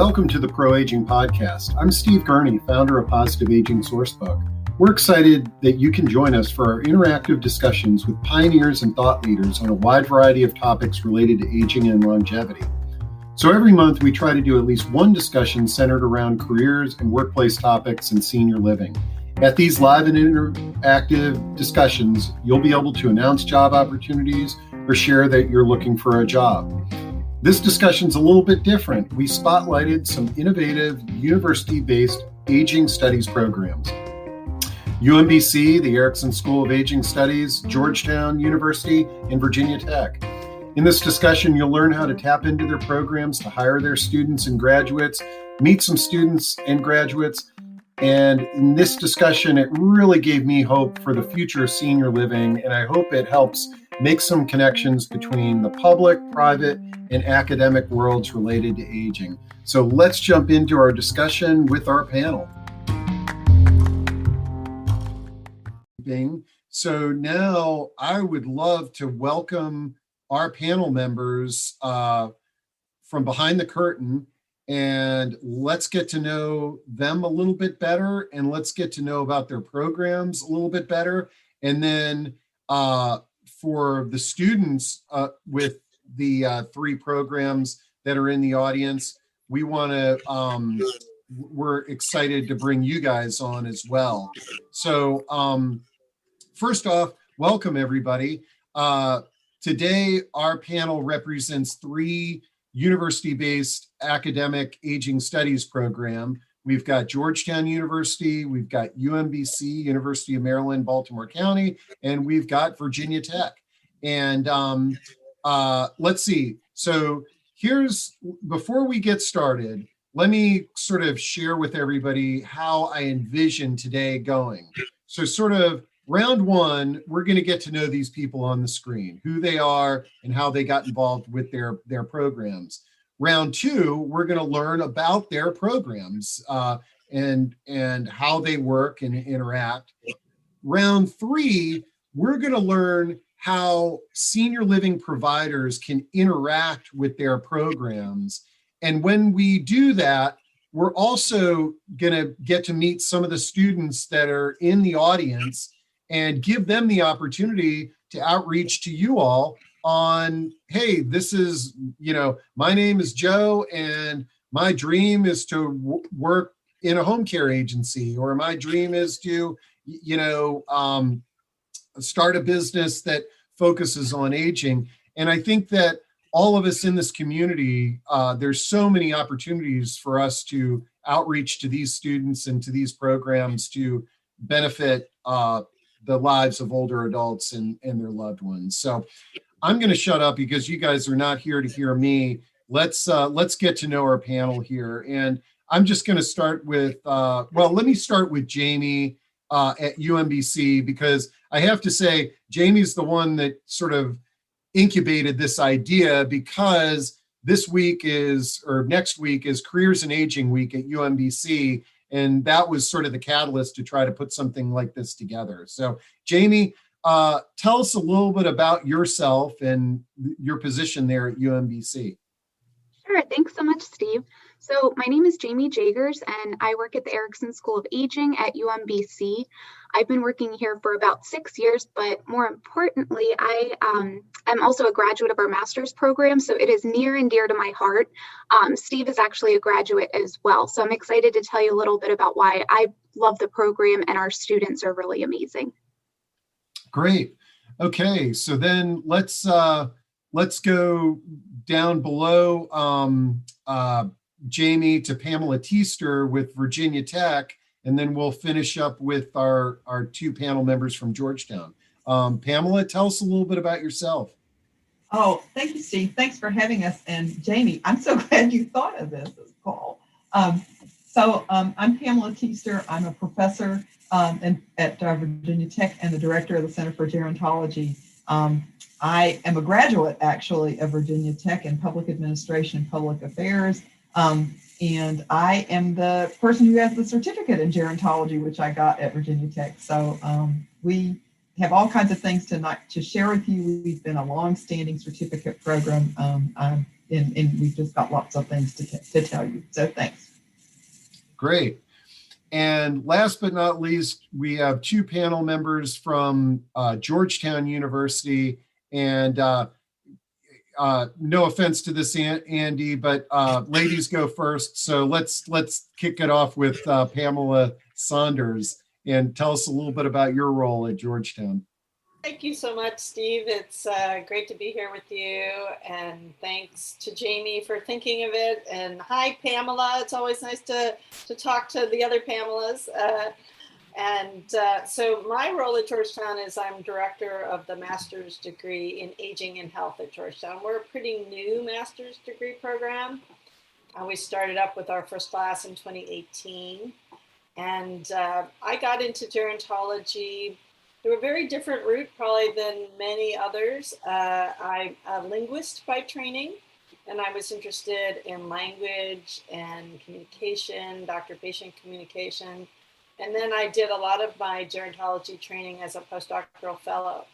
welcome to the Pro Aging Podcast. I'm Steve Gurney, founder of Positive Aging Sourcebook. We're excited that you can join us for our interactive discussions with pioneers and thought leaders on a wide variety of topics related to aging and longevity. So every month we try to do at least one discussion centered around careers and workplace topics in senior living. At these live and interactive discussions, you'll be able to announce job opportunities or share that you're looking for a job. This discussion's a little bit different. We spotlighted some innovative university-based aging studies programs. UMBC, the Erickson School of Aging Studies, Georgetown University, and Virginia Tech. In this discussion, you'll learn how to tap into their programs to hire their students and graduates, meet some students and graduates, and in this discussion, it really gave me hope for the future of senior living, and I hope it helps make some connections between the public, private, and academic worlds related to aging. So let's jump into our discussion with our panel. So now I would love to welcome our panel members from behind the curtain, and let's get to know them a little bit better, and let's get to know about their programs a little bit better. And then for the students with the three programs that are in the audience, we want to, we're excited to bring you guys on as well. So first off, welcome everybody. Today, our panel represents three university-based academic aging studies program. We've got Georgetown University, we've got UMBC, University of Maryland, Baltimore County, and we've got Virginia Tech. And let's see. So before we get started, let me sort of share with everybody how I envision today going. So sort of round one, we're going to get to know these people on the screen, who they are and how they got involved with their programs. Round two, we're going to learn about their programs and how they work and interact. Round three, we're going to learn how senior living providers can interact with their programs. And when we do that, we're also going to get to meet some of the students that are in the audience and give them the opportunity to outreach to you all on, hey, this is, my name is Joe and my dream is to work in a home care agency, or my dream is to, start a business that focuses on aging. And I think that all of us in this community, there's so many opportunities for us to outreach to these students and to these programs to benefit the lives of older adults and their loved ones. So I'm going to shut up because you guys are not here to hear me. Let's get to know our panel here. And I'm just going to start with, let me start with Jamie at UMBC, because I have to say, Jamie's the one that sort of incubated this idea, because next week is Careers in Aging Week at UMBC. And that was sort of the catalyst to try to put something like this together. So Jamie, tell us a little bit about yourself and your position there at UMBC. Sure, thanks so much, Steve. So my name is Jamie Jagers, and I work at the Erickson School of Aging at UMBC. I've been working here for about 6 years, but more importantly, I'm also a graduate of our master's program, so it is near and dear to my heart. Steve is actually a graduate as well, so I'm excited to tell you a little bit about why I love the program and our students are really amazing. Great. Okay, so then let's go down below Jamie to Pamela Teester with Virginia Tech, and then we'll finish up with our two panel members from Georgetown. Pamela, tell us a little bit about yourself. Oh, thank you, Steve. Thanks for having us. And Jamie, I'm so glad you thought of this call. I'm Pamela Teester. I'm a professor at Virginia Tech and the director of the Center for Gerontology. I am a graduate, actually, of Virginia Tech in public administration and public affairs. And I am the person who has the certificate in gerontology, which I got at Virginia Tech. So we have all kinds of things to share with you. We've been a long-standing certificate program. I'm and we've just got lots of things to tell you. So thanks. Great. And last but not least, we have two panel members from Georgetown University. And no offense to this, Andy, but ladies go first. So let's kick it off with Pamela Saunders, and tell us a little bit about your role at Georgetown. Thank you so much, Steve. It's great to be here with you. And thanks to Jamie for thinking of it. And hi, Pamela. It's always nice to talk to the other Pamelas. So my role at Georgetown is I'm director of the master's degree in aging and health at Georgetown. We're a pretty new master's degree program. We started up with our first class in 2018. And I got into gerontology through a very different route, probably than many others. I'm a linguist by training, and I was interested in language and communication, doctor-patient communication. And then I did a lot of my gerontology training as a postdoctoral fellow.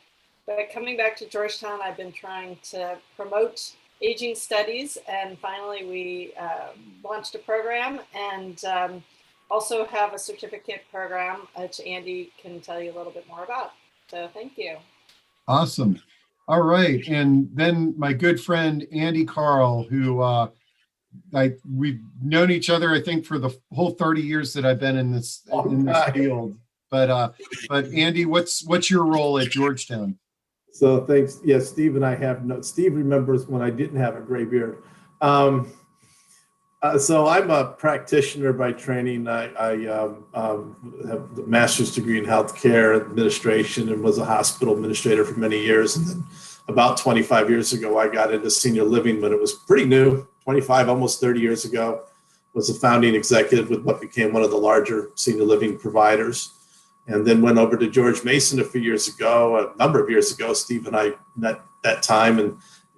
But coming back to Georgetown, I've been trying to promote aging studies, and finally we launched a program, and also have a certificate program, which Andy can tell you a little bit more about. So thank you. Awesome. All right. And then my good friend, Andy Carl, who we've known each other, I think, for the whole 30 years that I've been in this field. But Andy, what's your role at Georgetown? So thanks. Yes, Steve and I have Steve remembers when I didn't have a gray beard. So I'm a practitioner by training. I have a master's degree in healthcare administration and was a hospital administrator for many years. And then about 25 years ago, I got into senior living when it was pretty new, 25, almost 30 years ago. Was a founding executive with what became one of the larger senior living providers. And then went over to George Mason a number of years ago. Steve and I met that time and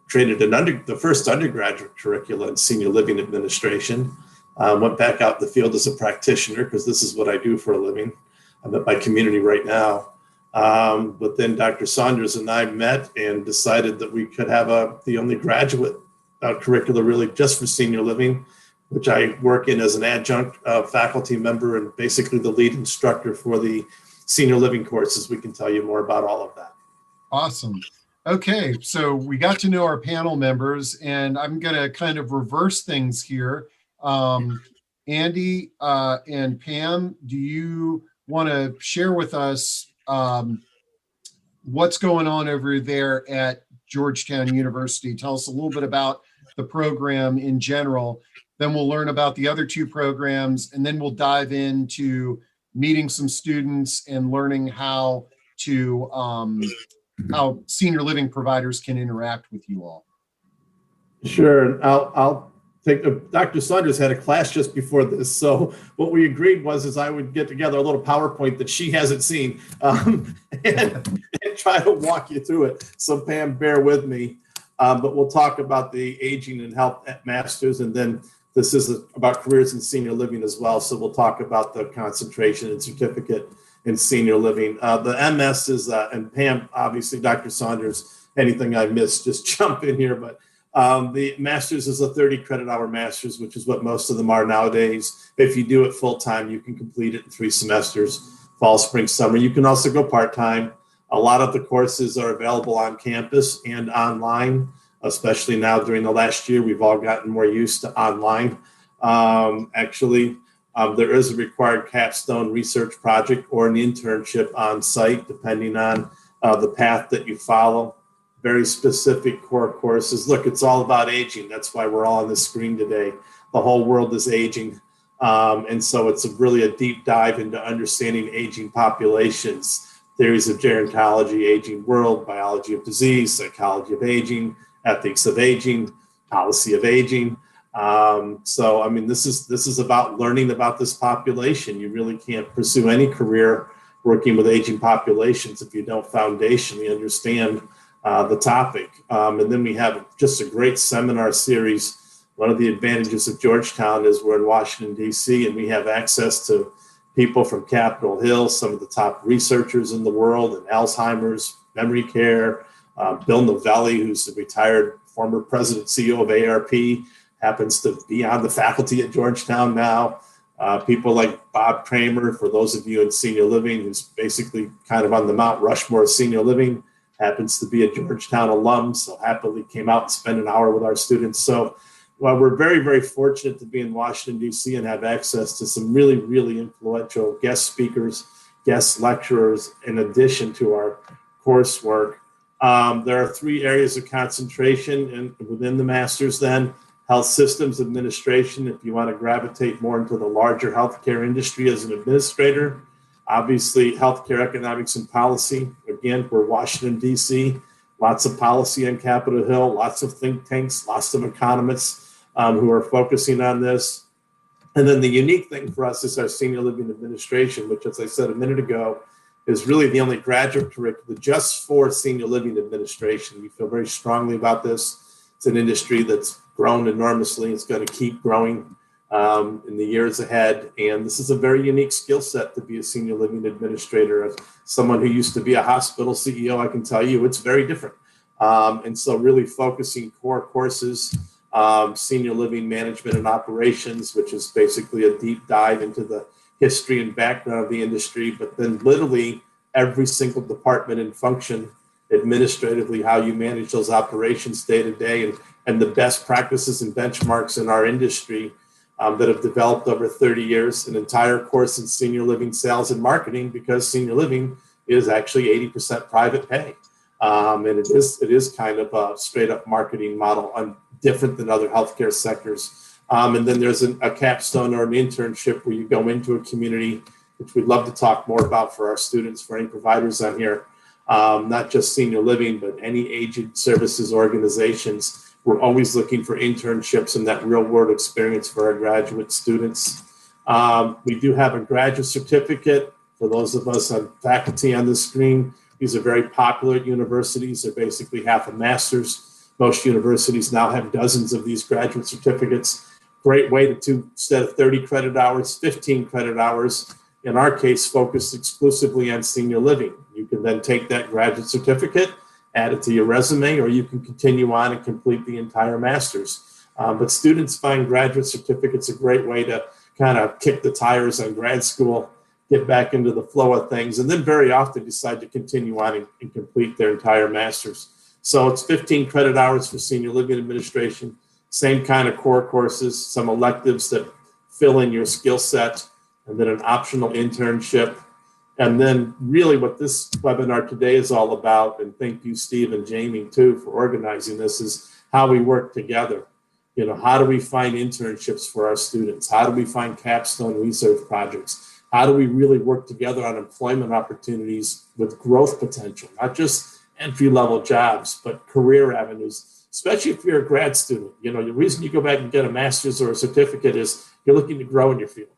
created the first undergraduate curricula in senior living administration. Went back out in the field as a practitioner because this is what I do for a living. I'm at my community right now. But then Dr. Saunders and I met and decided that we could have the only graduate curricula really just for senior living, which I work in as an adjunct faculty member and basically the lead instructor for the senior living courses. We can tell you more about all of that. Awesome. Okay, so we got to know our panel members, and I'm going to kind of reverse things here. Andy and Pam, do you want to share with us what's going on over there at Georgetown University? Tell us a little bit about the program in general. Then we'll learn about the other two programs, and then we'll dive into meeting some students and learning how senior living providers can interact with you all. Sure. I'll take Dr. Saunders had a class just before this. So what we agreed is I would get together a little PowerPoint that she hasn't seen and try to walk you through it. So Pam, bear with me. But we'll talk about the aging and health at Masters, and then this is about careers in senior living as well. So we'll talk about the concentration and certificate in senior living. The MS is, and Pam, obviously, Dr. Saunders, anything I missed, just jump in here. But the master's is a 30 credit hour master's, which is what most of them are nowadays. If you do it full time, you can complete it in 3 semesters, fall, spring, summer. You can also go part-time. A lot of the courses are available on campus and online, especially now during the last year. We've all gotten more used to online. There is a required capstone research project or an internship on site, depending on the path that you follow. Very specific core courses. Look, it's all about aging. That's why we're all on the screen today. The whole world is aging. And so it's really a deep dive into understanding aging populations, theories of gerontology, aging world, biology of disease, psychology of aging, ethics of aging, policy of aging. This is about learning about this population. You really can't pursue any career working with aging populations if you don't foundationally understand the topic. And then we have just a great seminar series. One of the advantages of Georgetown is we're in Washington, D.C., and we have access to people from Capitol Hill, some of the top researchers in the world in Alzheimer's, memory care, Bill Novelli, who's the retired former president CEO of ARP, happens to be on the faculty at Georgetown now. People like Bob Kramer, for those of you in senior living, who's basically kind of on the Mount Rushmore of senior living, happens to be a Georgetown alum, so happily came out and spent an hour with our students. So we're very, very fortunate to be in Washington, D.C. and have access to some really, really influential guest speakers, guest lecturers, in addition to our coursework. There are 3 areas of concentration within the master's then. Health systems administration, if you want to gravitate more into the larger healthcare industry as an administrator. Obviously, healthcare economics and policy. Again, we're Washington, D.C., lots of policy on Capitol Hill, lots of think tanks, lots of economists who are focusing on this. And then the unique thing for us is our senior living administration, which, as I said a minute ago, is really the only graduate curriculum just for senior living administration. We feel very strongly about this. It's an industry that's grown enormously. It's going to keep growing in the years ahead. And this is a very unique skill set to be a senior living administrator. As someone who used to be a hospital CEO, I can tell you it's very different. And so really focusing core courses, senior living management and operations, which is basically a deep dive into the history and background of the industry, but then literally every single department and function administratively, how you manage those operations day to day, and the best practices and benchmarks in our industry that have developed over 30 years, an entire course in senior living sales and marketing, because senior living is actually 80% private pay. And it is kind of a straight up marketing model, different than other healthcare sectors. And then there's a capstone or an internship where you go into a community, which we'd love to talk more about for our students, for any providers on here, not just senior living, but any aged services organizations. We're always looking for internships and that real world experience for our graduate students. We do have a graduate certificate for those of us on faculty on this screen. These are very popular at universities. They're basically half a master's. Most universities now have dozens of these graduate certificates. Great way to instead of 30 credit hours, 15 credit hours, in our case, focused exclusively on senior living. You can then take that graduate certificate, add it to your resume, or you can continue on and complete the entire master's. But students find graduate certificates a great way to kind of kick the tires on grad school, get back into the flow of things, and then very often decide to continue on and complete their entire master's. So it's 15 credit hours for senior living administration, same kind of core courses, some electives that fill in your skill set, and then an optional internship. And then really what this webinar today is all about, and thank you, Steve and Jamie too, for organizing this, is how we work together. You know, how do we find internships for our students? How do we find capstone research projects? How do we really work together on employment opportunities with growth potential, not just entry-level jobs, but career avenues, especially if you're a grad student. You know, the reason you go back and get a master's or a certificate is you're looking to grow in your field.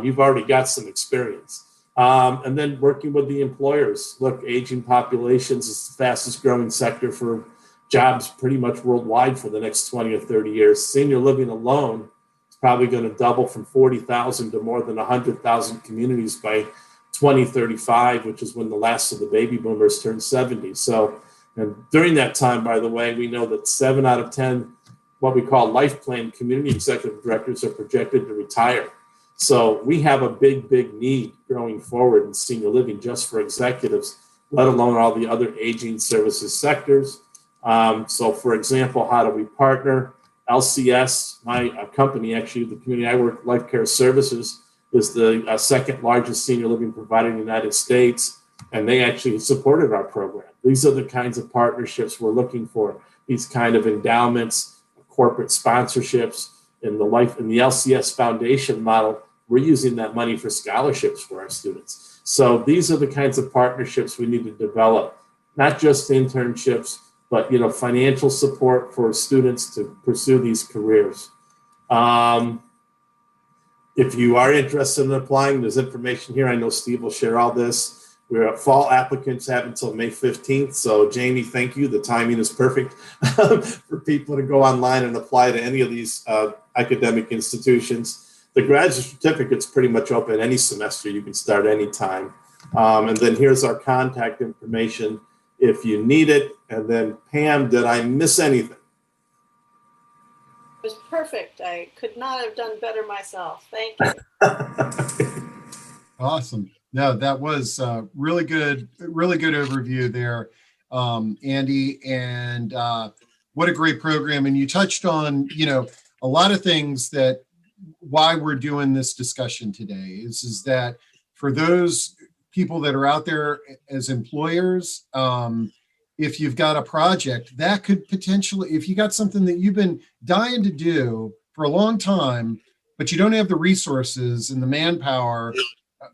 You've already got some experience. And then working with the employers. Look, aging populations is the fastest growing sector for jobs pretty much worldwide for the next 20 or 30 years. Senior living alone is probably going to double from 40,000 to more than 100,000 communities by 2035, which is when the last of the baby boomers turn 70. So, and during that time, by the way, we know that 7 out of 10, what we call life plan community executive directors, are projected to retire. So we have a big, big need going forward in senior living just for executives, let alone all the other aging services sectors. So for example, how do we partner? LCS, my company, actually, the community I work, Life Care Services, is the second largest senior living provider in the United States, and they actually supported our program. These are the kinds of partnerships we're looking for, these kind of endowments, corporate sponsorships. In the LCS Foundation model, we're using that money for scholarships for our students. So these are the kinds of partnerships we need to develop, not just internships, but financial support for students to pursue these careers. If you are interested in applying, there's information here. I know Steve will share all this. We're fall applicants have until May 15th. So Jamie, thank you. The timing is perfect for people to go online and apply to any of these academic institutions. The graduate certificate's pretty much open any semester. You can start anytime. And then here's our contact information. if you need it. And then Pam, did I miss anything? It was perfect. I could not have done better myself. Thank you. Awesome. No, that was really good overview there, Andy, and what a great program. And you touched on, a lot of things that why we're doing this discussion today is that for those people that are out there as employers, if you've got a project that could potentially, if you got something that you've been dying to do for a long time, but you don't have the resources and the manpower,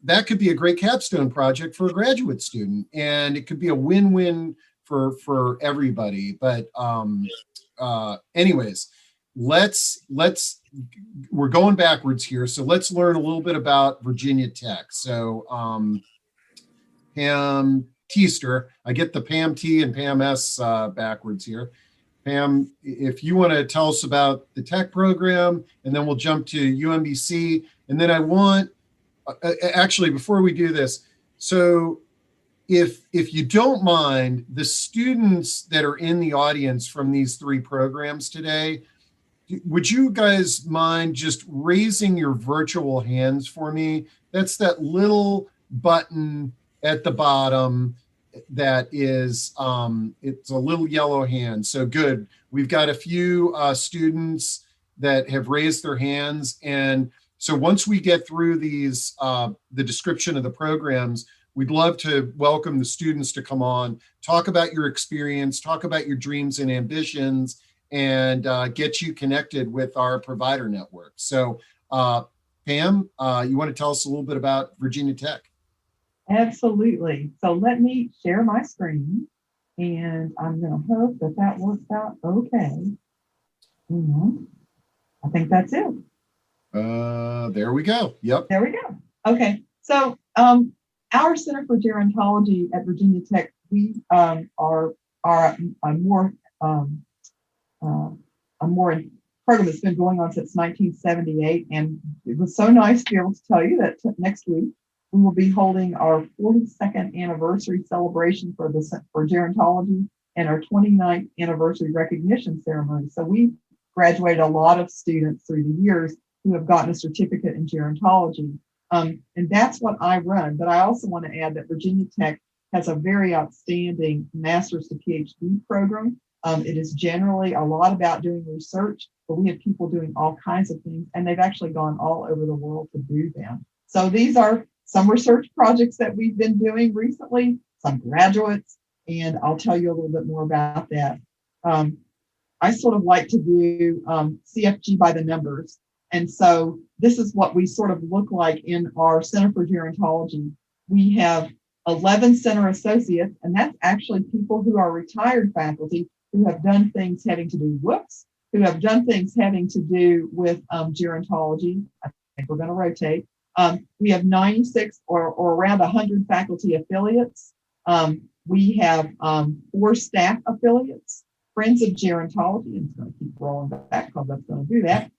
that could be a great capstone project for a graduate student, and it could be a win-win for everybody. But anyways, we're going backwards here, so let's learn a little bit about Virginia Tech. So Pam Teester, I get the Pam T and Pam S backwards here. Pam, if you want to tell us about the tech program, and then we'll jump to UMBC, and then I want, actually, before we do this, so if you don't mind, the students that are in the audience from these three programs today, would you guys mind just raising your virtual hands for me? That's that little button at the bottom that is, it's a little yellow hand. So good. We've got a few students that have raised their hands. And so once we get through these, the description of the programs, we'd love to welcome the students to come on, talk about your experience, talk about your dreams and ambitions, and get you connected with our provider network. So Pam, you want to tell us a little bit about Virginia Tech? Absolutely. So let me share my screen, and I'm going to hope that that works out okay. I think that's it. There we go. Yep. There we go. Okay. So our Center for Gerontology at Virginia Tech, we are a more program that's been going on since 1978, and it was so nice to be able to tell you that next week we will be holding our 42nd anniversary celebration for gerontology and our 29th anniversary recognition ceremony. So we graduated a lot of students through the years who have gotten a certificate in gerontology. And that's what I run. But I also want to add that Virginia Tech has a very outstanding master's to PhD program. It is generally a lot about doing research, but we have people doing all kinds of things, and they've actually gone all over the world to do them. So these are some research projects that we've been doing recently, some graduates, and I'll tell you a little bit more about that. I sort of like to do CFG by the numbers. And so this is what we sort of look like in our Center for Gerontology. We have 11 center associates, and that's actually people who are retired faculty who have done things having to do, who have done things having to do with gerontology. I think we're going to rotate. We have 96 or around 100 faculty affiliates. We have 4 staff affiliates, Friends of Gerontology, and it's going to keep rolling back because that's going to do that.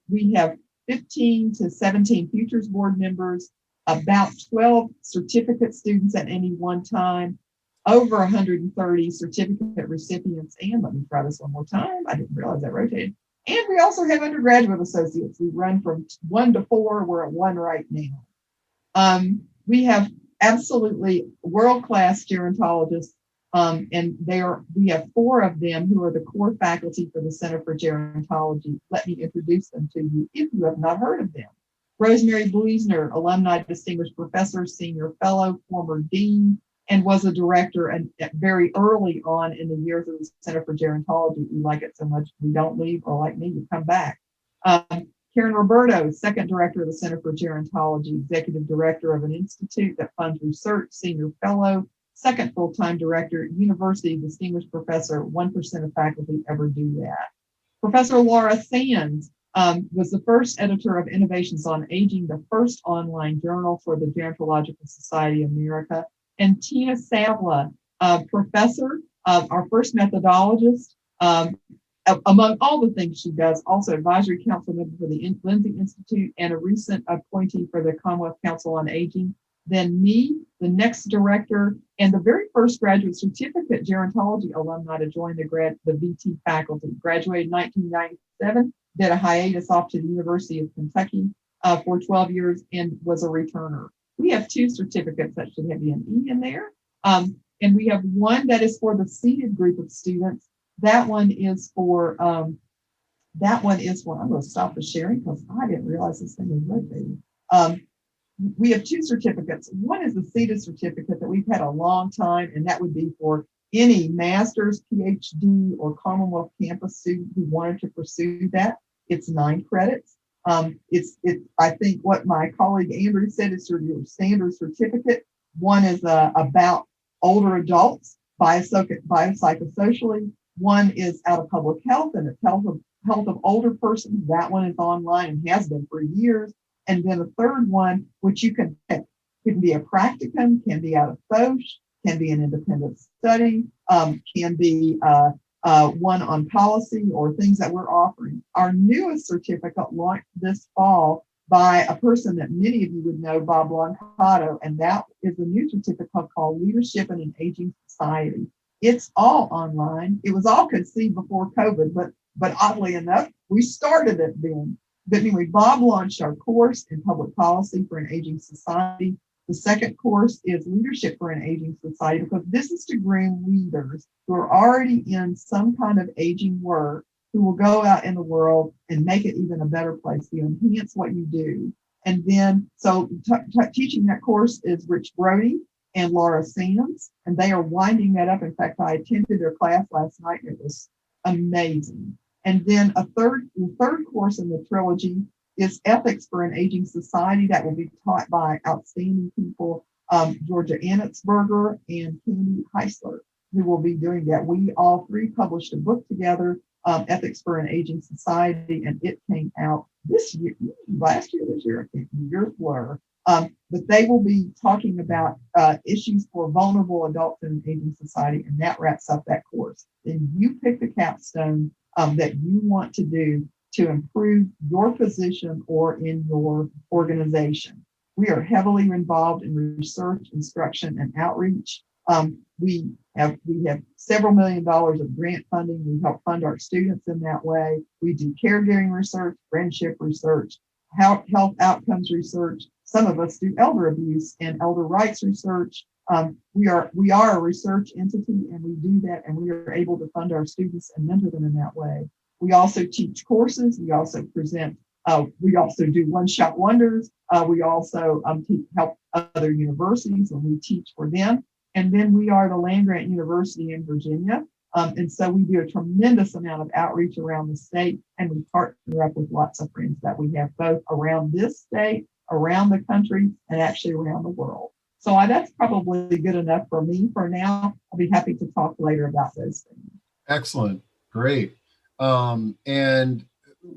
We have 15 to 17 Futures Board members, about 12 certificate students at any one time, over 130 certificate recipients. And let me try this one more time. I didn't realize that rotated. And we also have undergraduate associates. We run from 1 to 4. We're at 1 right now. We have absolutely world-class gerontologists, and we have 4 of them who are the core faculty for the Center for Gerontology. Let me introduce them to you if you have not heard of them. Rosemary Bluesner, alumni distinguished professor, senior fellow, former dean, and was a director and very early on in the years of the Center for Gerontology. We like it so much, we don't leave, or like me, you come back. Karen Roberto, second director of the Center for Gerontology, executive director of an institute that funds research, senior fellow, second full-time director, university distinguished professor, 1% of faculty ever do that. Professor Laura Sands was the first editor of Innovations on Aging, the first online journal for the Gerontological Society of America. And Tina Sabla, professor, our first methodologist, among all the things she does, also advisory council member for the Lindsay Institute and a recent appointee for the Commonwealth Council on Aging. Then me, the next director, and the very first graduate certificate gerontology alumni to join the VT faculty. Graduated in 1997, did a hiatus off to the University of Kentucky for 12 years and was a returner. We have 2 certificates that should have an E in there. And we have one that is for the seated group of students. That one is for, I'm going to stop the sharing because I didn't realize this thing was rotating. We have 2 certificates. One is the seated certificate that we've had a long time, and that would be for any master's, PhD, or Commonwealth campus student who wanted to pursue that. It's 9 credits. I think what my colleague Andrew said is sort of your standard certificate. One is about older adults, biopsychosocially. One is out of public health, and it's health of older persons. That one is online and has been for years. And then a third one, which you can pick, can be a practicum, can be out of SOC, can be an independent study, can be one on policy or things that we're offering. Our newest certificate launched this fall by a person that many of you would know, Bob Loncato, and that is a new certificate called Leadership in an Aging Society. It's all online. It was all conceived before COVID, but oddly enough, we started it then. But anyway, Bob launched our course in public policy for an aging society. The second course is Leadership for an Aging Society, because this is to groom leaders who are already in some kind of aging work, who will go out in the world and make it even a better place, to enhance what you do. And then, so teaching that course is Rich Brody and Laura Sands, and they are winding that up. In fact, I attended their class last night, and it was amazing. And then the third course in the trilogy is Ethics for an Aging Society, that will be taught by outstanding people, Georgia Annitzberger and Candy Heisler, who will be doing that. We all 3 published a book together, Ethics for an Aging Society, and it came out this year, last year, this year, I can't remember, blur. But they will be talking about issues for vulnerable adults in an aging society, and that wraps up that course. Then you pick the capstone that you want to do to improve your position or in your organization. We are heavily involved in research, instruction, and outreach. We have several $1 million of grant funding. We help fund our students in that way. We do caregiving research, friendship research, health outcomes research. Some of us do elder abuse and elder rights research. We are a research entity, and we do that, and we are able to fund our students and mentor them in that way. We also teach courses. We also present. We also do one-shot wonders. We also help other universities when we teach for them. And then we are the land-grant university in Virginia. And so we do a tremendous amount of outreach around the state, and we partner up with lots of friends that we have both around this state, around the country, and actually around the world. So that's probably good enough for me for now. I'll be happy to talk later about those things. Excellent. Great. And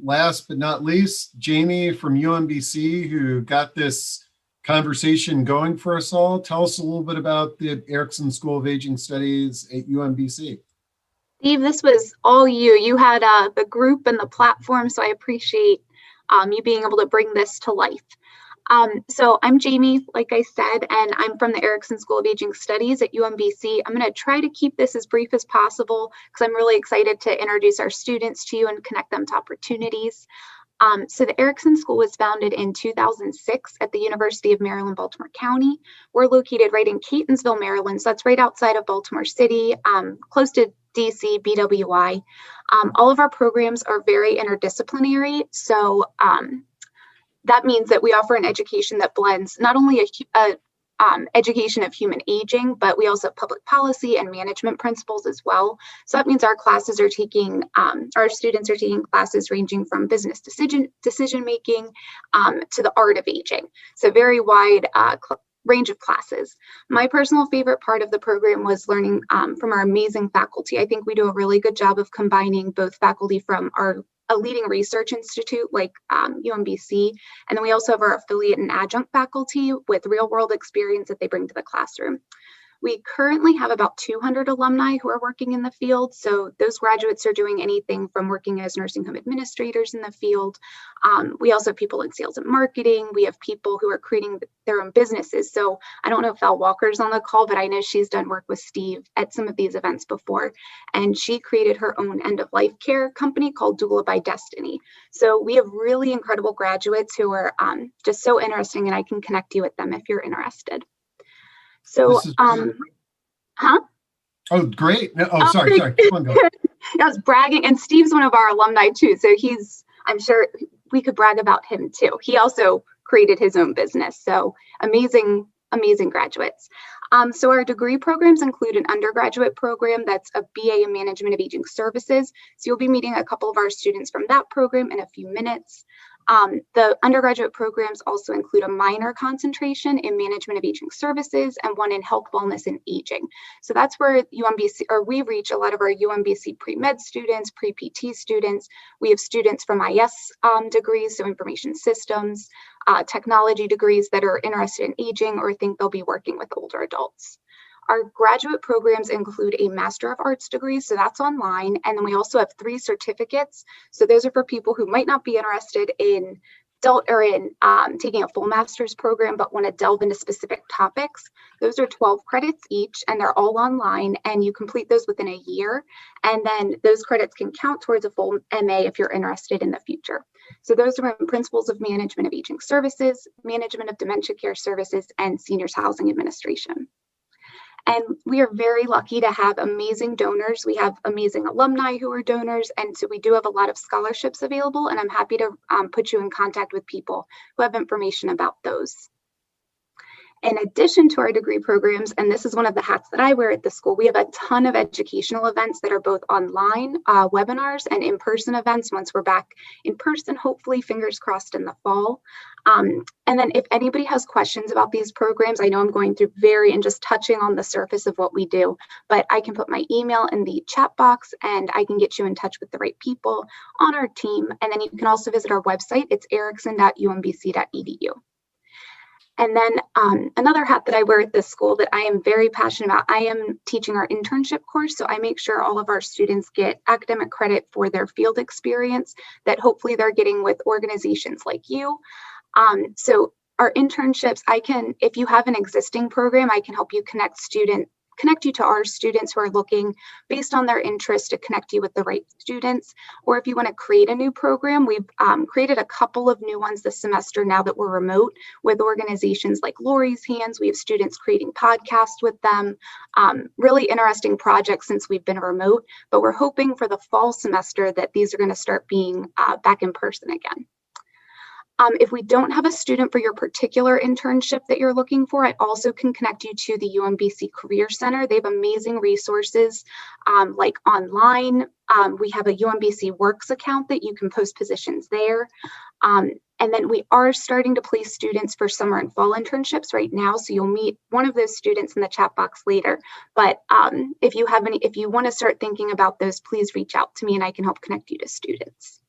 last but not least, Jamie from UMBC, who got this conversation going for us all. Tell us a little bit about the Erickson School of Aging Studies at UMBC. Steve, this was all you. You had the group and the platform, so I appreciate you being able to bring this to life. So I'm Jamie, like I said, and I'm from the Erickson School of Aging Studies at UMBC. I'm going to try to keep this as brief as possible because I'm really excited to introduce our students to you and connect them to opportunities. So the Erickson School was founded in 2006 at the University of Maryland, Baltimore County. We're located right in Catonsville, Maryland. So that's right outside of Baltimore City, close to DC, BWI. All of our programs are very interdisciplinary. So that means that we offer an education that blends not only a education of human aging, but we also have public policy and management principles as well. So that means our classes are taking, our students are taking classes ranging from business decision making to the art of aging. So very wide range of classes. My personal favorite part of the program was learning from our amazing faculty. I think we do a really good job of combining both faculty from a leading research institute like UMBC, and then we also have our affiliate and adjunct faculty with real world experience that they bring to the classroom. We currently have about 200 alumni who are working in the field. So those graduates are doing anything from working as nursing home administrators in the field. We also have people in sales and marketing. We have people who are creating their own businesses. So I don't know if Val Walker's on the call, but I know she's done work with Steve at some of these events before. And she created her own end-of-life care company called Doula by Destiny. So we have really incredible graduates who are just so interesting, and I can connect you with them if you're interested. So, huh? Oh, great. No, sorry. Come on, go. I was bragging, and Steve's one of our alumni too. So I'm sure we could brag about him too. He also created his own business. So amazing graduates. So our degree programs include an undergraduate program that's a BA in Management of Aging Services. So you'll be meeting a couple of our students from that program in a few minutes. The undergraduate programs also include a minor concentration in Management of Aging Services and one in Health, Wellness, and Aging. So that's where we reach a lot of our UMBC pre-med students, pre-PT students. We have students from IS degrees, so information systems, technology degrees that are interested in aging or think they'll be working with older adults. Our graduate programs include a Master of Arts degree, so that's online. And then we also have 3 certificates. So those are for people who might not be interested in taking a full master's program, but want to delve into specific topics. Those are 12 credits each, and they're all online, and you complete those within a year. And then those credits can count towards a full MA if you're interested in the future. So those are in Principles of Management of Aging Services, Management of Dementia Care Services, and Seniors Housing Administration. And we are very lucky to have amazing donors. We have amazing alumni who are donors. And so we do have a lot of scholarships available, and I'm happy to put you in contact with people who have information about those. In addition to our degree programs, and this is one of the hats that I wear at the school, we have a ton of educational events that are both online webinars and in-person events once we're back in person, hopefully, fingers crossed, in the fall. And then if anybody has questions about these programs, I know I'm going through and just touching on the surface of what we do, but I can put my email in the chat box and I can get you in touch with the right people on our team. And then you can also visit our website. It's erickson.umbc.edu. And then another hat that I wear at this school that I am very passionate about, I am teaching our internship course. So I make sure all of our students get academic credit for their field experience that hopefully they're getting with organizations like you. So our internships, if you have an existing program, I can help you connect you to our students who are looking based on their interest to connect you with the right students. Or if you want to create a new program, we've created a couple of new ones this semester now that we're remote with organizations like Lori's Hands. We have students creating podcasts with them, really interesting projects since we've been remote, but we're hoping for the fall semester that these are going to start being back in person again. If we don't have a student for your particular internship that you're looking for, I also can connect you to the UMBC Career Center. They have amazing resources like online. We have a UMBC Works account that you can post positions there. And then we are starting to place students for summer and fall internships right now. So you'll meet one of those students in the chat box later. But if you want to start thinking about those, please reach out to me and I can help connect you to students.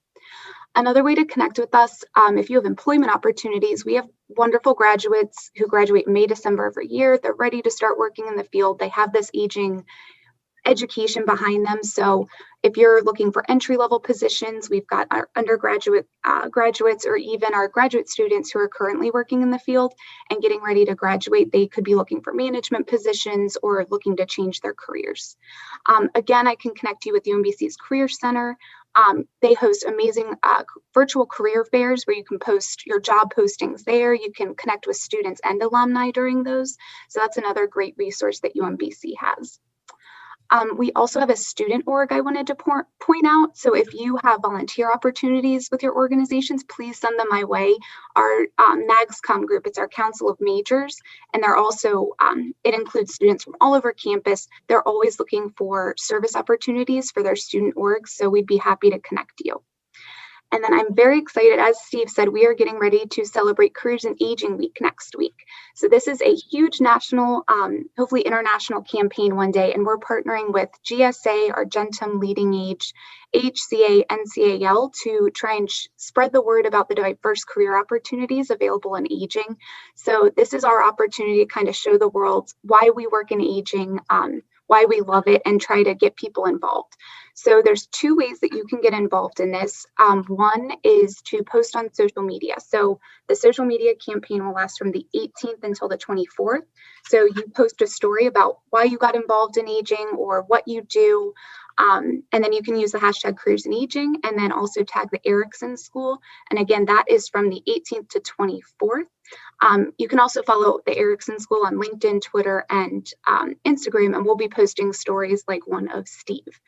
Another way to connect with us, if you have employment opportunities, we have wonderful graduates who graduate May, December every year. They're ready to start working in the field. They have this aging education behind them. So if you're looking for entry-level positions, we've got our undergraduate graduates or even our graduate students who are currently working in the field and getting ready to graduate. They could be looking for management positions or looking to change their careers. Again, I can connect you with UMBC's Career Center. They host amazing virtual career fairs where you can post your job postings there. You can connect with students and alumni during those. So that's another great resource that UMBC has. We also have a student org I wanted to point out. So if you have volunteer opportunities with your organizations, please send them my way. Our NAGSCOM group, it's our Council of Majors, and they're also, it includes students from all over campus. They're always looking for service opportunities for their student orgs, so we'd be happy to connect you. And then I'm very excited, as Steve said, we are getting ready to celebrate Careers in Aging Week next week. So this is a huge national, hopefully international campaign one day, and we're partnering with GSA, Argentum, Leading Age, HCA, NCAL to try and spread the word about the diverse career opportunities available in aging. So this is our opportunity to kind of show the world why we work in aging, why we love it, and try to get people involved. So there's two ways that you can get involved in this. One is to post on social media. So the social media campaign will last from the 18th until the 24th. So you post a story about why you got involved in aging or what you do. And then you can use the hashtag Careers in Aging, and then also tag the Erickson School. And again, that is from the 18th to 24th. You can also follow the Erickson School on LinkedIn, Twitter, and Instagram, and we'll be posting stories like one of Steve.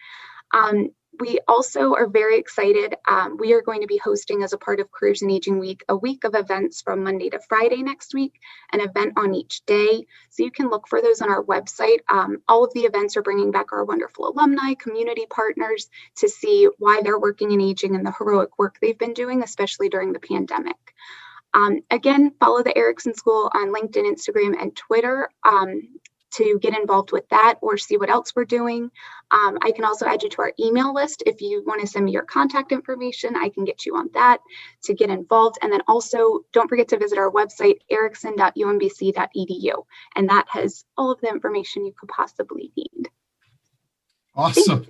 We also are very excited. We are going to be hosting, as a part of Careers in Aging Week, a week of events from Monday to Friday next week, an event on each day. So you can look for those on our website. All of the events are bringing back our wonderful alumni, community partners, to see why they're working in aging and the heroic work they've been doing, especially during the pandemic. Again, follow the Erickson School on LinkedIn, Instagram, and Twitter to get involved with that or see what else we're doing. I can also add you to our email list. If you want to send me your contact information, I can get you on that to get involved. And then also don't forget to visit our website, erickson.umbc.edu. And that has all of the information you could possibly need. Awesome.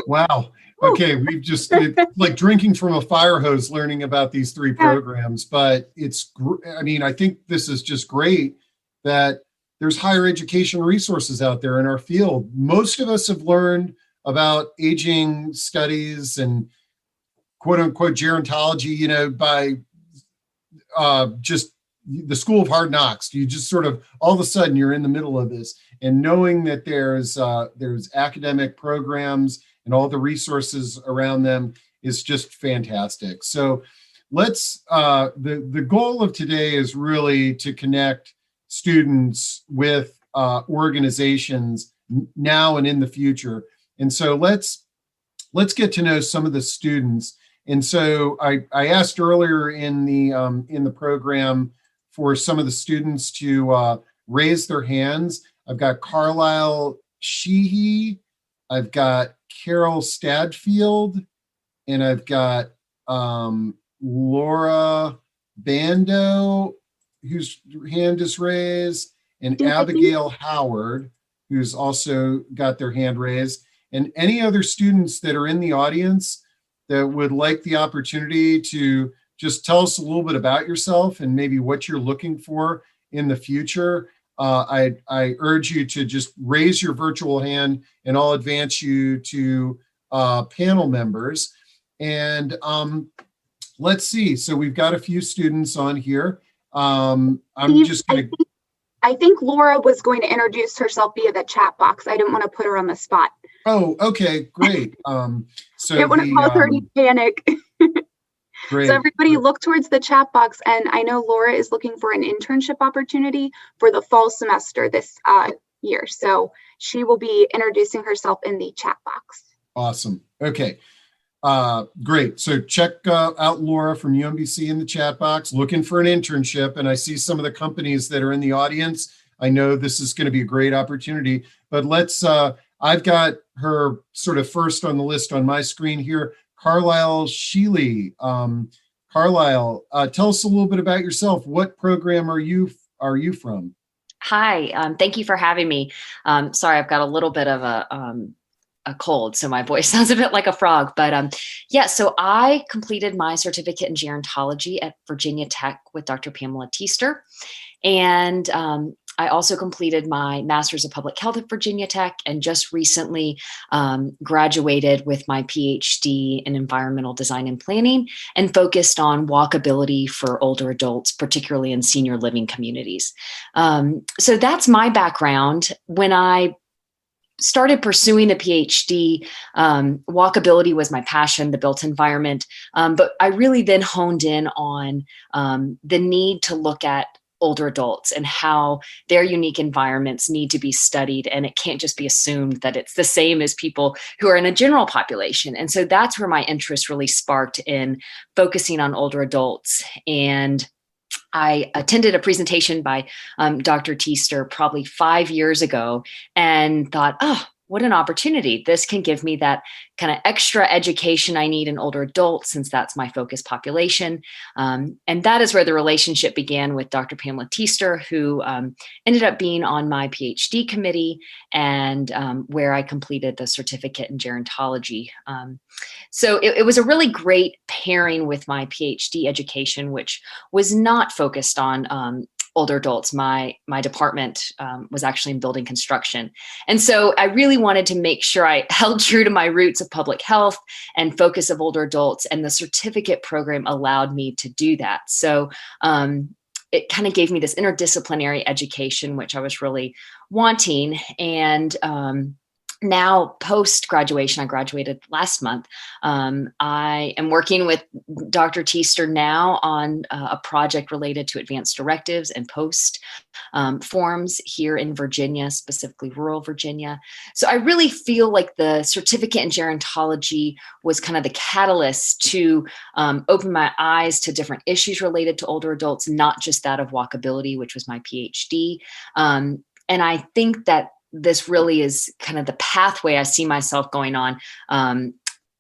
Wow. Okay. It's like drinking from a fire hose, learning about these three programs, but I think this is just great that there's higher education resources out there in our field. Most of us have learned about aging studies and quote unquote gerontology, by just the school of hard knocks. You just sort of, all of a sudden you're in the middle of this, and knowing that there's academic programs and all the resources around them is just fantastic. So the goal of today is really to connect students with organizations now and in the future. And so let's get to know some of the students. And so I asked earlier in the program for some of the students to raise their hands. I've got Carlisle Sheehy, I've got Carol Stadfield, and I've got Laura Bando, whose hand is raised, and Abigail Howard, who's also got their hand raised. And any other students that are in the audience that would like the opportunity to just tell us a little bit about yourself and maybe what you're looking for in the future, I urge you to just raise your virtual hand, and I'll advance you to panel members. And let's see. So we've got a few students on here. I think Laura was going to introduce herself via the chat box. I didn't want to put her on the spot. Oh, okay, great. So I didn't want to cause her any panic. Great. So everybody look towards the chat box, and I know Laura is looking for an internship opportunity for the fall semester this year. So she will be introducing herself in the chat box. Awesome. Okay. Great. So check out Laura from UMBC in the chat box, looking for an internship. And I see some of the companies that are in the audience. I know this is going to be a great opportunity, but I've got her sort of first on the list on my screen here, Carlisle Sheely. Carlisle, tell us a little bit about yourself. What program are you from? Hi, thank you for having me. Sorry, I've got a little bit of a cold, so my voice sounds a bit like a frog. But so I completed my certificate in gerontology at Virginia Tech with Dr. Pamela Teester. And I also completed my master's of public health at Virginia Tech, and just recently graduated with my PhD in environmental design and planning, and focused on walkability for older adults, particularly in senior living communities. So that's my background. When I started pursuing a PhD, walkability was my passion, the built environment. But I really then honed in on the need to look at older adults and how their unique environments need to be studied. And it can't just be assumed that it's the same as people who are in a general population. And so that's where my interest really sparked in focusing on older adults. And I attended a presentation by Dr. Teester probably 5 years ago and thought, oh, what an opportunity. This can give me that kind of extra education I need in older adults, since that's my focus population. And that is where the relationship began with Dr. Pamela Teester, who ended up being on my PhD committee, and where I completed the certificate in gerontology. So it was a really great pairing with my PhD education, which was not focused on older adults. My department was actually in building construction. And so I really wanted to make sure I held true to my roots of public health and focus of older adults. And the certificate program allowed me to do that. So it kind of gave me this interdisciplinary education, which I was really wanting. And now post-graduation, I graduated last month. I am working with Dr. Teester now on a project related to advanced directives and post forms here in Virginia, specifically rural Virginia. So I really feel like the certificate in gerontology was kind of the catalyst to open my eyes to different issues related to older adults, not just that of walkability, which was my PhD. And I think that this really is kind of the pathway I see myself going on,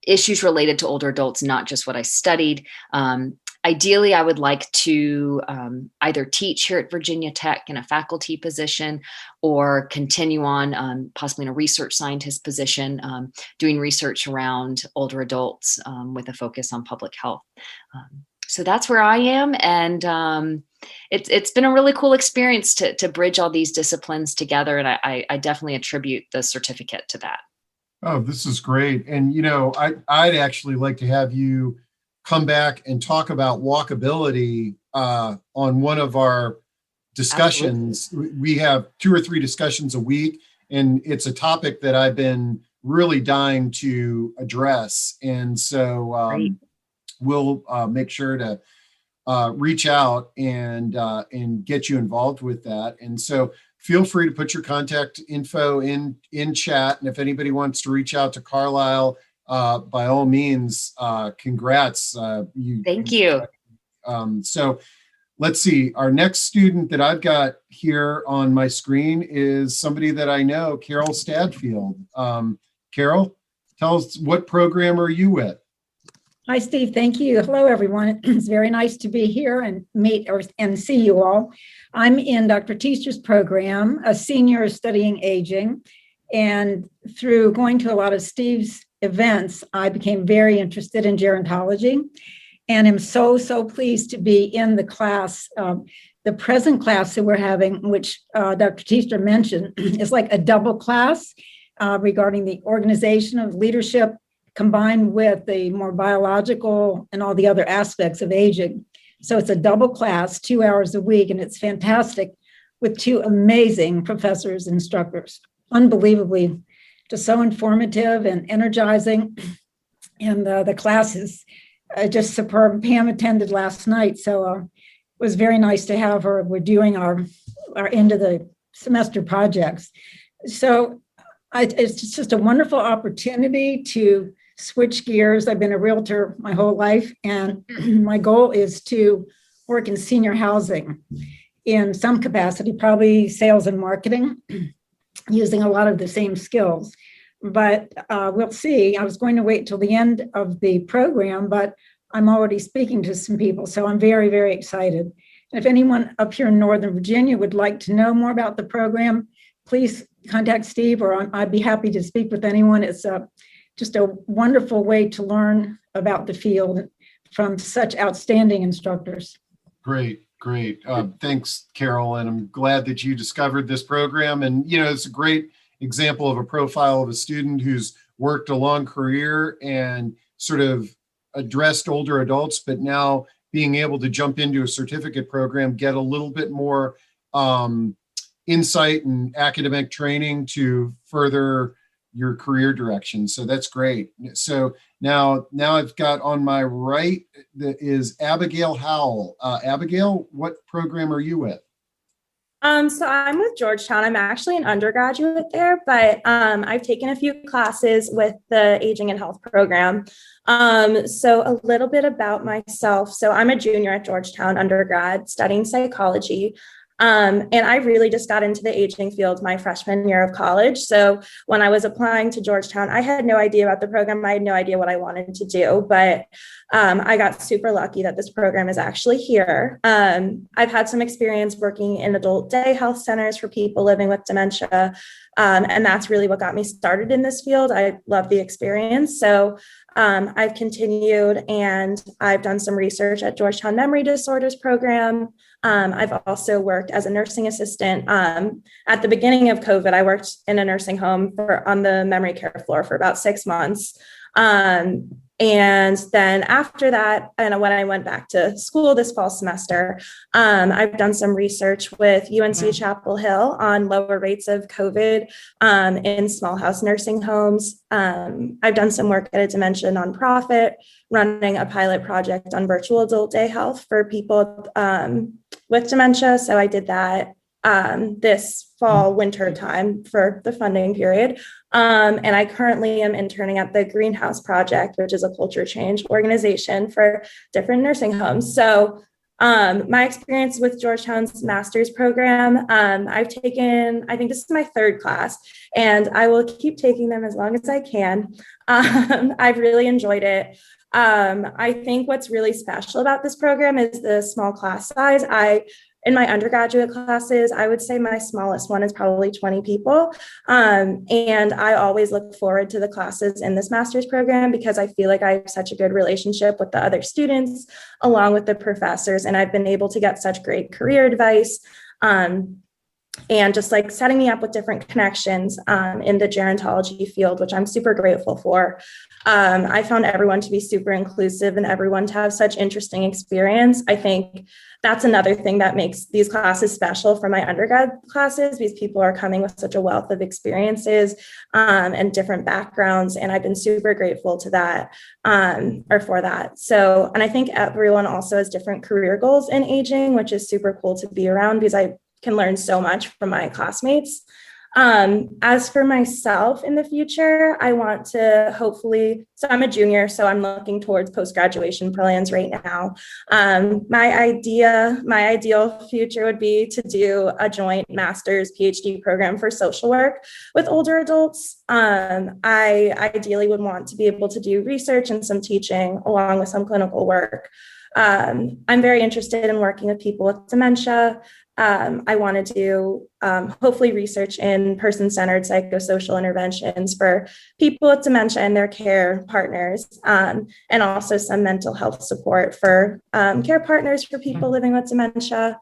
issues related to older adults, not just what I studied. Ideally, I would like to either teach here at Virginia Tech in a faculty position, or continue on possibly in a research scientist position, doing research around older adults with a focus on public health. So that's where I am. And it's been a really cool experience to bridge all these disciplines together. And I definitely attribute the certificate to that. Oh, this is great. And, I'd actually like to have you come back and talk about walkability on one of our discussions. Absolutely. We have 2 or 3 discussions a week, and it's a topic that I've been really dying to address. And so we'll make sure to reach out and get you involved with that. And so feel free to put your contact info in chat. And if anybody wants to reach out to Carlisle, by all means, congrats. Thank you. So let's see. Our next student that I've got here on my screen is somebody that I know, Carol Stadfield. Carol, tell us, what program are you with? Hi, Steve. Thank you. Hello, everyone. It's very nice to be here and meet and see you all. I'm in Dr. Teester's program, a senior studying aging. And through going to a lot of Steve's events, I became very interested in gerontology. And I'm so pleased to be in the class. The present class that we're having, which Dr. Teester mentioned, is like a double class regarding the organization of leadership, combined with the more biological and all the other aspects of aging. So it's a double class, 2 hours a week, and it's fantastic with 2 amazing professors, instructors. Unbelievably, just so informative and energizing. And the class is just superb. Pam attended last night, so it was very nice to have her. We're doing our end of the semester projects. So it's just a wonderful opportunity to switch gears. I've been a realtor my whole life, and my goal is to work in senior housing in some capacity, probably sales and marketing, using a lot of the same skills. But we'll see. I was going to wait till the end of the program, but I'm already speaking to some people, so I'm very, very excited. And if anyone up here in Northern Virginia would like to know more about the program, please contact Steve, or I'd be happy to speak with anyone. It's just a wonderful way to learn about the field from such outstanding instructors. Great. Thanks, Carol. And I'm glad that you discovered this program. And, it's a great example of a profile of a student who's worked a long career and sort of addressed older adults, but now being able to jump into a certificate program, get a little bit more insight and academic training to further your career direction. So that's great. So now I've got on my right that is Abigail Howell. Abigail, what program are you with? So I'm with Georgetown. I'm actually an undergraduate there, but I've taken a few classes with the Aging and Health program. So a little bit about myself. So I'm a junior at Georgetown undergrad studying psychology. And I really just got into the aging field my freshman year of college. So when I was applying to Georgetown, I had no idea about the program. I had no idea what I wanted to do, but I got super lucky that this program is actually here. I've had some experience working in adult day health centers for people living with dementia. And that's really what got me started in this field. I love the experience. So I've continued and I've done some research at Georgetown Memory Disorders program. I've also worked as a nursing assistant. At the beginning of COVID, I worked in a nursing home on the memory care floor for about 6 months. And then after that, and when I went back to school this fall semester, I've done some research with UNC Chapel Hill on lower rates of COVID in small house nursing homes. I've done some work at a dementia nonprofit, running a pilot project on virtual adult day health for people with dementia. So I did that this fall winter time for the funding period. And I currently am interning at the Greenhouse Project, which is a culture change organization for different nursing homes. So my experience with Georgetown's master's program, I've taken, I think this is my 3rd class, and I will keep taking them as long as I can. I've really enjoyed it. I think what's really special about this program is the small class size. In my undergraduate classes, I would say my smallest one is probably 20 people. And I always look forward to the classes in this master's program because I feel like I have such a good relationship with the other students along with the professors. And I've been able to get such great career advice and just like setting me up with different connections in the gerontology field, which I'm super grateful for. I found everyone to be super inclusive and everyone to have such interesting experience. I think that's another thing that makes these classes special for my undergrad classes. These people are coming with such a wealth of experiences and different backgrounds. And I've been super grateful to that or for that. So, and I think everyone also has different career goals in aging, which is super cool to be around because I can learn so much from my classmates. As for myself in the future, I want to hopefully, so I'm a junior, so I'm looking towards post-graduation plans right now. My ideal future would be to do a joint master's PhD program for social work with older adults. I ideally would want to be able to do research and some teaching along with some clinical work. I'm very interested in working with people with dementia. I wanted to hopefully research in person-centered psychosocial interventions for people with dementia and their care partners, and also some mental health support for care partners for people living with dementia.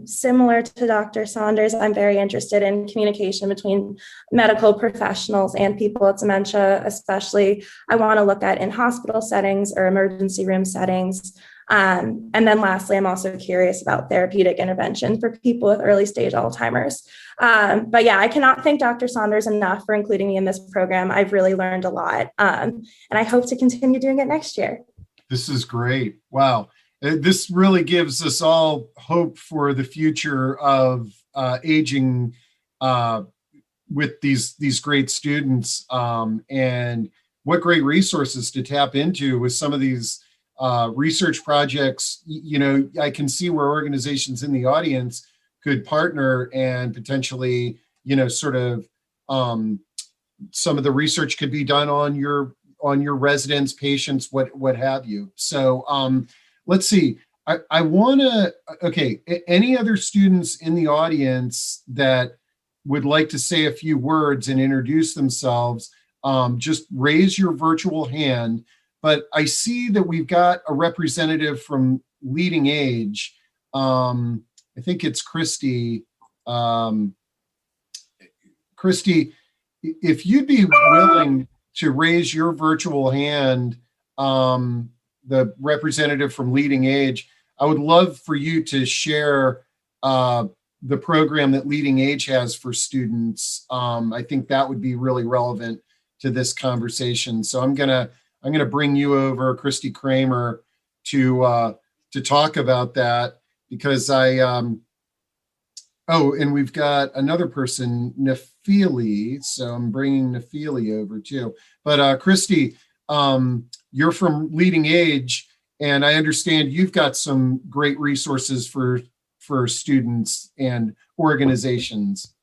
Similar to Dr. Saunders, I'm very interested in communication between medical professionals and people with dementia, especially I want to look at in hospital settings or emergency room settings. And then lastly, I'm also curious about therapeutic intervention for people with early stage Alzheimer's. But yeah, I cannot thank Dr. Saunders enough for including me in this program. I've really learned a lot, and I hope to continue doing it next year. This is great. Wow. This really gives us all hope for the future of aging with these great students, and what great resources to tap into with some of these research projects. You know, I can see where organizations in the audience could partner and potentially, you know, sort of some of the research could be done on your residents, patients, what have you. So let's see. I want to, okay, any other students in the audience that would like to say a few words and introduce themselves, just raise your virtual hand. But I see that we've got a representative from Leading Age. I think it's Christy. Christy, if you'd be willing to raise your virtual hand, the representative from Leading Age, I would love for you to share the program that Leading Age has for students. I think that would be really relevant to this conversation. So I'm gonna bring you over, Christy Kramer, to talk about that, because Oh, and we've got another person, Nafili. So I'm bringing Nafili over too. But Christy, you're from Leading Age, and I understand you've got some great resources for students and organizations.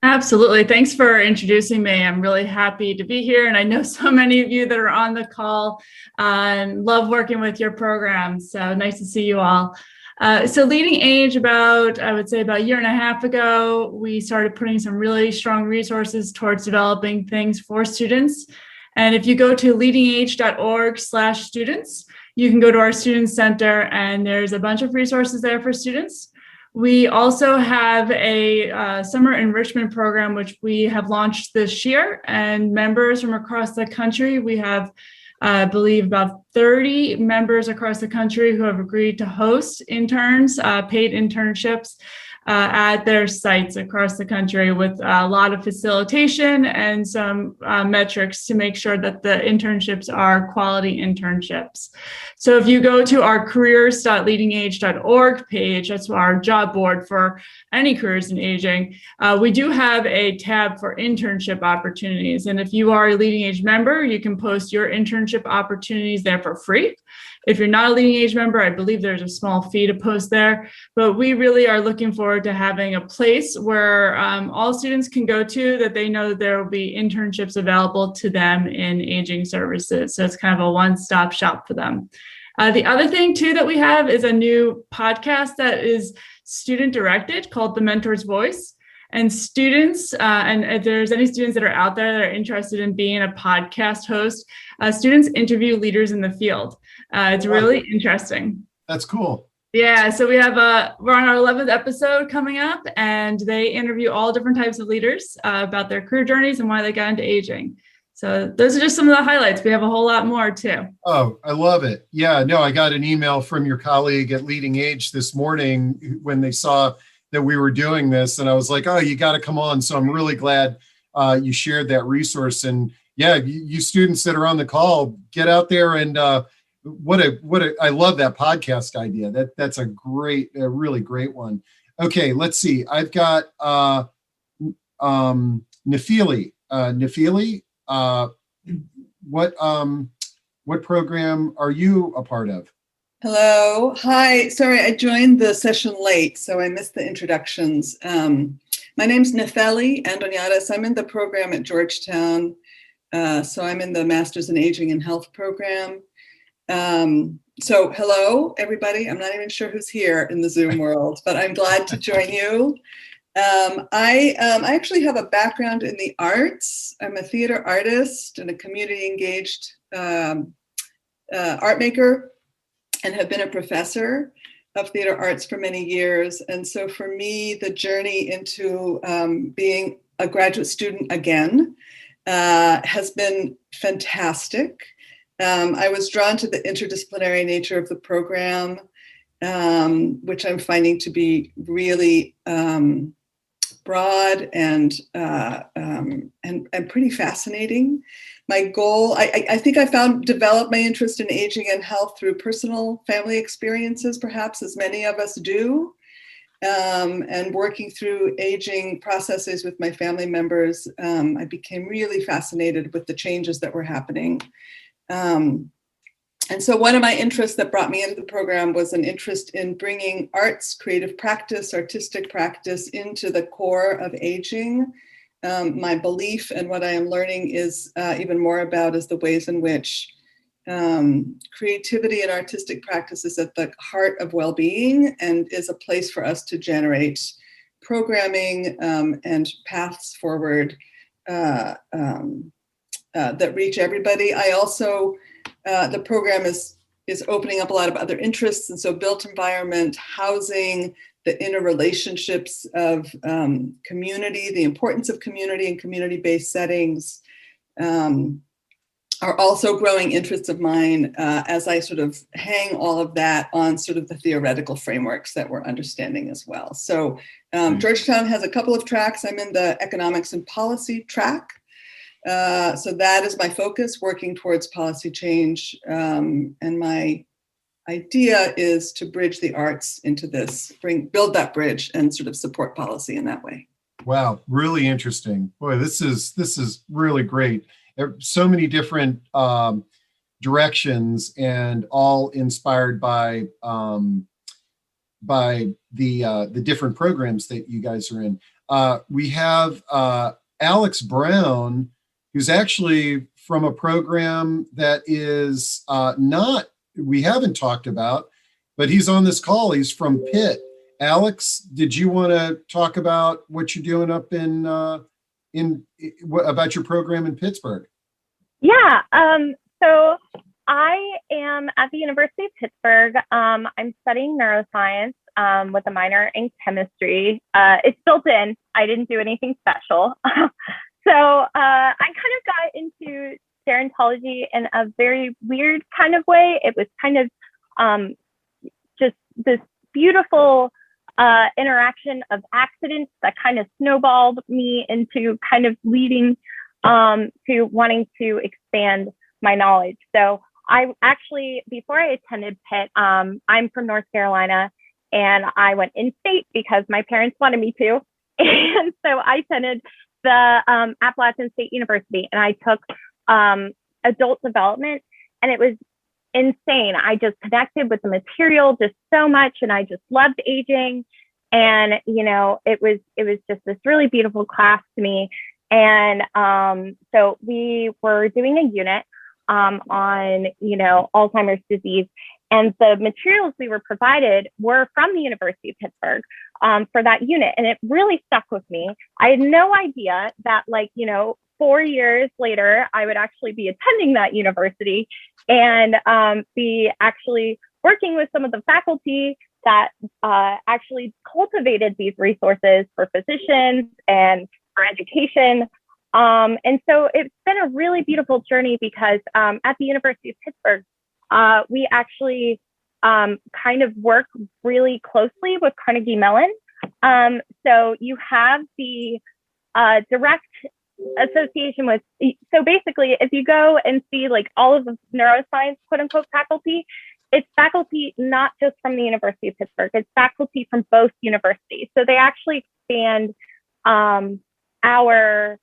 Absolutely. Thanks for introducing me. I'm really happy to be here. And I know so many of you that are on the call and love working with your programs. So nice to see you all. So Leading Age, I would say about a year and a half ago, we started putting some really strong resources towards developing things for students. And if you go to leadingage.org/students, you can go to our Student Center, and there's a bunch of resources there for students. We also have a summer enrichment program, which we have launched this year, and members from across the country, we have, I believe, about 30 members across the country who have agreed to host interns, paid internships at their sites across the country, with a lot of facilitation and some metrics to make sure that the internships are quality internships. So if you go to our careers.leadingage.org page, that's our job board for any careers in aging, we do have a tab for internship opportunities. And if you are a Leading Age member, you can post your internship opportunities there for free. If you're not a Leading Age member, I believe there's a small fee to post there, but we really are looking forward to having a place where all students can go to, that they know that there will be internships available to them in aging services. So it's kind of a one-stop shop for them. The other thing too that we have is a new podcast that is student directed called The Mentor's Voice. And students, and if there's any students that are out there that are interested in being a podcast host, students interview leaders in the field. It's really interesting. That's cool. Yeah, so we're on our 11th episode coming up, and they interview all different types of leaders about their career journeys and why they got into aging. So those are just some of the highlights. We have a whole lot more too. Oh, I love it. Yeah, no, I got an email from your colleague at Leading Age this morning when they saw that we were doing this, and I was like, oh, you got to come on. So I'm really glad you shared that resource. And yeah, you students that are on the call, get out there and I love that podcast idea. That's a really great one. Okay, let's see. I've got Nafili. Nafili, what program are you a part of? Hello. Hi. Sorry, I joined the session late, so I missed the introductions. My name's Nefeli Andoniatis. I'm in the program at Georgetown. So I'm in the Masters in Aging and Health program. So hello, everybody. I'm not even sure who's here in the Zoom world, but I'm glad to join you. I actually have a background in the arts. I'm a theater artist and a community engaged art maker, and have been a professor of theater arts for many years. And so for me, the journey into being a graduate student again has been fantastic. I was drawn to the interdisciplinary nature of the program, which I'm finding to be really broad and pretty fascinating. My goal, I think I developed my interest in aging and health through personal family experiences, perhaps as many of us do, and working through aging processes with my family members. I became really fascinated with the changes that were happening. And so one of my interests that brought me into the program was an interest in bringing arts, creative practice, artistic practice into the core of aging. My belief and what I am learning is even more about is the ways in which creativity and artistic practice is at the heart of well-being and is a place for us to generate programming and paths forward that reach everybody. I also, the program is opening up a lot of other interests, and so built environment, housing, the interrelationships of community, the importance of community and community-based settings are also growing interests of mine as I sort of hang all of that on sort of the theoretical frameworks that we're understanding as well. So Georgetown has a couple of tracks. I'm in the economics and policy track. So that is my focus, working towards policy change. And my idea is to bridge the arts into this, build that bridge and sort of support policy in that way. Wow, really interesting. Boy, this is really great. So many different directions, and all inspired by the different programs that you guys are in. We have Alex Brown, who's actually from a program that is not, we haven't talked about, but he's on this call. He's from Pitt. Alex, did you want to talk about what you're doing up about your program in Pittsburgh? Yeah. So I am at the University of Pittsburgh. I'm studying neuroscience with a minor in chemistry. It's built in. I didn't do anything special. So I kind of got into gerontology in a very weird kind of way. It was kind of just this beautiful interaction of accidents that kind of snowballed me into kind of leading to wanting to expand my knowledge. So I actually, before I attended Pitt, I'm from North Carolina, and I went in state because my parents wanted me to. And so I attended the Appalachian State University, and I took adult development, and it was insane. I just connected with the material just so much, and I just loved aging. And, you know, it was just this really beautiful class to me. And so we were doing a unit on, you know, Alzheimer's disease. And the materials we were provided were from the University of Pittsburgh for that unit. And it really stuck with me. I had no idea that, like, you know, 4 years later, I would actually be attending that university and be actually working with some of the faculty that actually cultivated these resources for physicians and for education. And so it's been a really beautiful journey because at the University of Pittsburgh, we actually kind of work really closely with Carnegie Mellon. So you have the direct association with, so basically if you go and see like all of the neuroscience quote unquote faculty, it's faculty not just from the University of Pittsburgh, it's faculty from both universities. So they actually expand our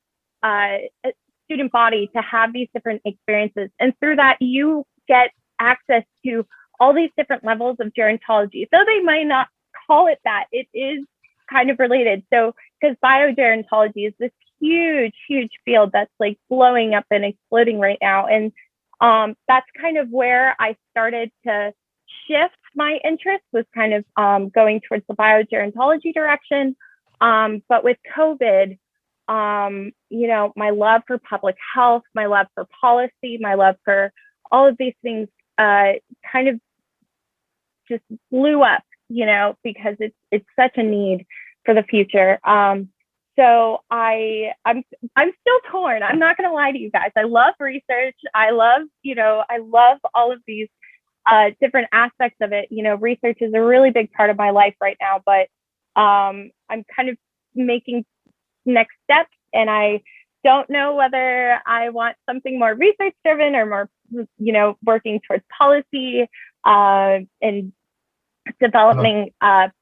student body to have these different experiences. And through that, you get access to all these different levels of gerontology. Though they might not call it that, it is kind of related. So, because biogerontology is this huge, huge field that's like blowing up and exploding right now. And that's kind of where I started to shift my interest, was kind of going towards the biogerontology direction. But with COVID, you know, my love for public health, my love for policy, my love for all of these things kind of just blew up, you know, because it's such a need for the future. So I'm still torn. I'm not going to lie to you guys. I love research. I love all of these different aspects of it. You know, research is a really big part of my life right now, but I'm kind of making next steps, and I don't know whether I want something more research driven or more, you know, working towards policy and developing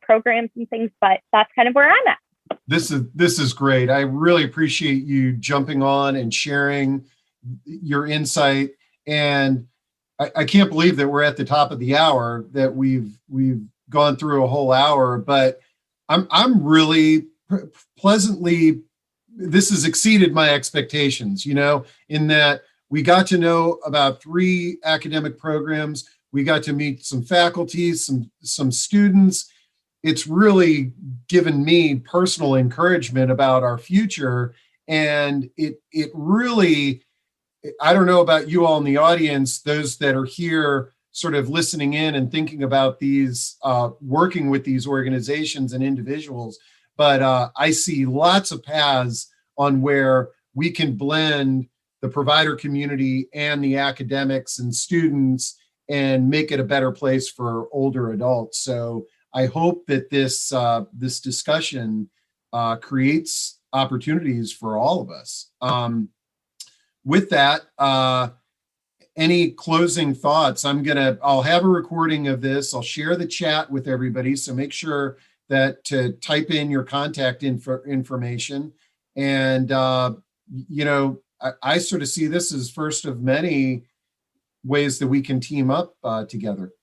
programs and things, but that's kind of where I'm at. This is great. I really appreciate you jumping on and sharing your insight. And I can't believe that we're at the top of the hour, that we've gone through a whole hour, but I'm really pleasantly, this has exceeded my expectations, you know, in that we got to know about 3 academic programs. We got to meet some faculty, some students. It's really given me personal encouragement about our future. And it really, I don't know about you all in the audience, those that are here sort of listening in and thinking about these, working with these organizations and individuals, but I see lots of paths on where we can blend the provider community and the academics and students and make it a better place for older adults. So I hope that this discussion creates opportunities for all of us. With that, any closing thoughts? I'll have a recording of this. I'll share the chat with everybody. So make sure that to type in your contact information. And, I sort of see this as first of many ways that we can team up together.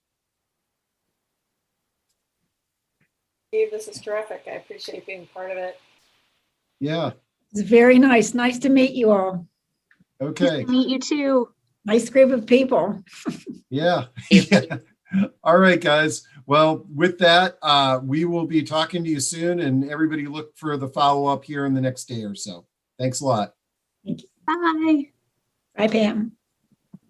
Steve, this is terrific. I appreciate being part of it. Yeah. It's very nice. Nice to meet you all. Okay. Nice to meet you too. Nice group of people. Yeah. All right, guys. Well, with that, we will be talking to you soon, and everybody look for the follow-up here in the next day or so. Thanks a lot. Thank you. Bye. Bye, Pam.